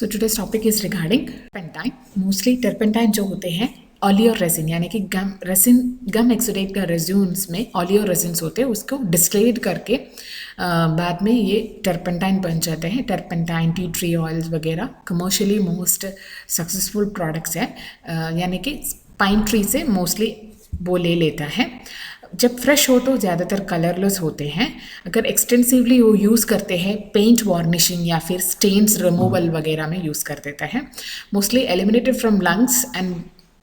So today's topic is regarding turpentine. Mostly turpentine जो होते हैं ऑलियो रेसिन यानी कि गम एक्सुडेट का रेज्यूम्स में ऑलियो रेसिन्स होते हैं, उसको डिस्टिलेट करके बाद में ये टर्पेंटाइन बन जाते हैं। टर्पेंटाइन, टी ट्री ऑयल्स वगैरह कमर्शियली मोस्ट सक्सेसफुल प्रोडक्ट्स हैं, यानी कि पाइन ट्री से मोस्टली वो ले लेता है। जब फ्रेश हो तो ज़्यादातर कलरलेस होते हैं। अगर एक्सटेंसिवली वो यूज़ करते हैं पेंट वार्निशिंग या फिर स्टेन्स रिमूवल वगैरह में यूज़ कर देता है। Mostly eliminated from lungs, and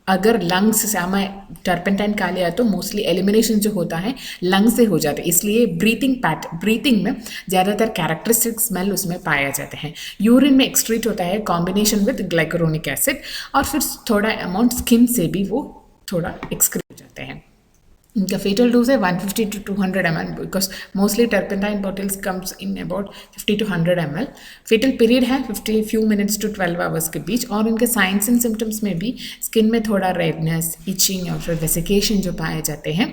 अगर लंग्स से हमें टर्पेंटाइन खा लिया तो मोस्टली एलिमिनेशन जो होता है लंग्स से हो जाता है, इसलिए ब्रीथिंग में ज़्यादातर कैरेक्टरिस्टिक स्मेल उसमें पाया जाता है। यूरिन में एक्सक्रीट होता है कॉम्बिनेशन विद ग्लाइकोरोनिक एसिड, और फिर थोड़ा अमाउंट स्किन से भी वो थोड़ा एक्सक्रीट हो जाते हैं। इनका फेटल डोज है 150 to 200 ml, because mostly turpentine bottles comes in about 50 to 100 ml। Fatal period है 50 few minutes to 12 hours के बीच। और इनके साइंस एंड सिम्टम्स में भी स्किन में थोड़ा रेडनेस, इचिंग और फिर वेसिकेशन जो पाए जाते हैं।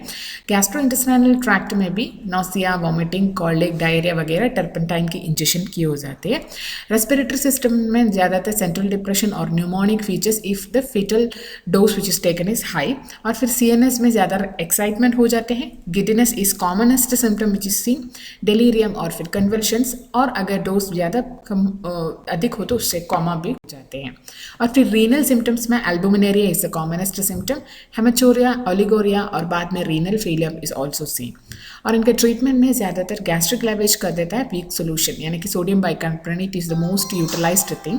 गैस्ट्रो इंटेस्टाइनल ट्रैक्ट में भी नॉसिया, वॉमिटिंग, कॉलिक, डायरिया वगैरह टर्पेंटाइन के इंजेक्शन किए हो जाते हैं। रेस्पिरेटरी सिस्टम में ज़्यादातर सेंट्रल डिप्रेशन और pneumonic features if the fatal dose which is taken is high. और फिर CNS में ज़्यादा एक्साइटमेंट हो जाते हैं। Giddiness is commonest symptom which is seen, delirium और फिर कन्वल्शंस, और अगर डोज ज़्यादा अधिक हो तो उससे कॉमा भी हो जाते हैं। और फिर रीनल सिम्टम्स में एल्बुमिनेरिया इज द कॉमनेस्ट सिम्टम, हेमेचोरिया, ओलिगोरिया और बाद में renal failure is also seen. और इनके ट्रीटमेंट में ज़्यादातर गैस्ट्रिक लैवेज कर देता है वीक सोल्यूशन, यानी कि sodium bicarbonate is the most utilised thing.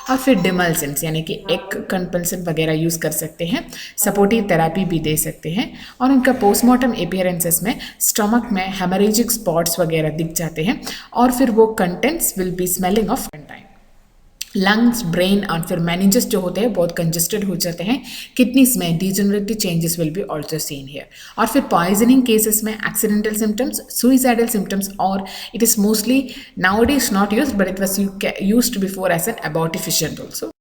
और फिर डिमल्सेंस यानी कि एक कंपल्सन वगैरह यूज़ कर सकते हैं, सपोर्टिव थेरेपी भी दे सकते हैं। और इनका पोस्टमार्टम अपीयरेंसेस में स्टमक में हेमरेजिक स्पॉट्स वगैरह दिख जाते हैं, और फिर वो contents will be smelling of turpentine. Lungs, brain और फिर मैनेजेस जो होते हैं बहुत कंजेस्टेड हो जाते हैं। किडनीज में degenerative changes will be also seen here. और फिर पॉइजनिंग केसेस में एक्सीडेंटल सिम्टम्स, सुइसाइडल सिम्टम्स, और it is mostly nowadays not used but it was used before as an abortifacient also.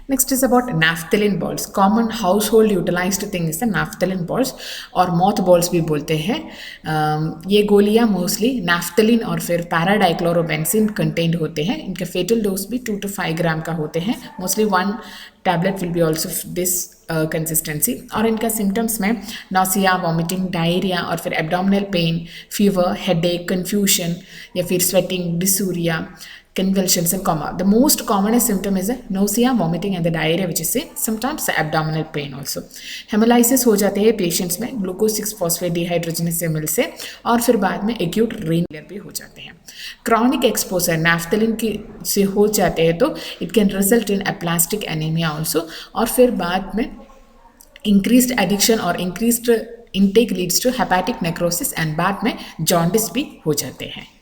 Next is about naphthalene balls. Common household utilized thing is the naphthalene balls, और moth balls भी बोलते हैं। ये गोलियाँ mostly naphthalene और फिर पैराडाइक्लोरोबेंजीन content होते हैं। इनके फेटल डोज भी 2 to 5 ग्राम का होते हैं। Mostly 1 tablet will be also this consistency. और इनका सिम्टम्स में नॉसिया, वॉमिटिंग, डायरिया और फिर abdominal pain, fever, headache, confusion या फिर sweating, डिसूरिया, convulsions and coma. The most commonest symptom is nausea, vomiting and the diarrhea, which is sometimes abdominal pain also. Hemolysis हो जाते हैं पेशेंट्स में glucose 6-phosphate dehydrogenase मिल से, और फिर बाद में एक्यूट रीनल भी हो जाते हैं। क्रॉनिक एक्सपोजर नैफ्थलीन की से हो जाते हैं तो it can result in aplastic anaemia also, और फिर बाद में इंक्रीज्ड एडिक्शन और increased intake leads to hepatic necrosis, and बाद में जॉन्डिस भी हो जाते हैं।